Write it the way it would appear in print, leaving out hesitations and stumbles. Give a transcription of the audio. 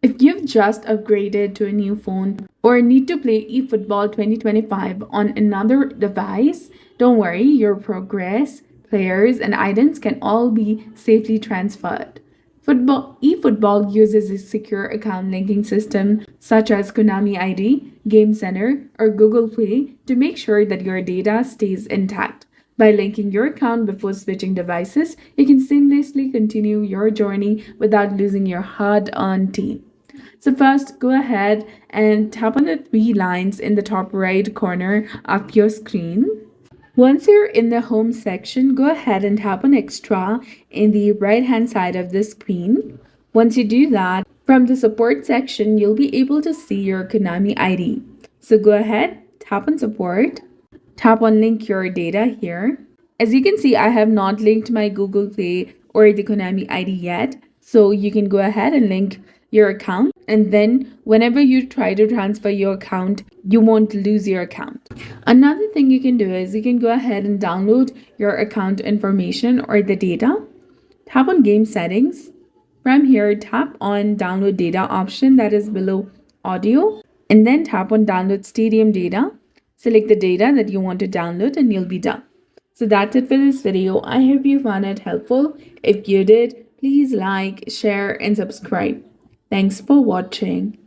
If you've just upgraded to a new phone or need to play eFootball 2025 on another device, don't worry, your progress, players, and items can all be safely transferred. eFootball uses a secure account linking system such as Konami ID, Game Center, or Google Play to make sure that your data stays intact. By linking your account before switching devices, you can seamlessly continue your journey without losing your hard-earned team. So first, go ahead and tap on the three lines in the top right corner of your screen. Once you're in the home section, go ahead and tap on extra in the right hand side of the screen. Once you do that, from the support section, you'll be able to see your Konami ID. So go ahead, tap on support, tap on link your data here. As you can see, I have not linked my Google Play or the Konami ID yet. So you can go ahead and link your account, and then whenever you try to transfer your account, you won't lose your account. Another thing you can do is you can go ahead and download your account information or the data. Tap on game settings. From here, tap on download data option that is below audio, and then tap on download stadium data. Select the data that you want to download and you'll be done. So that's it for this video. I hope you found it helpful. If you did, please like, share, and subscribe. Thanks for watching.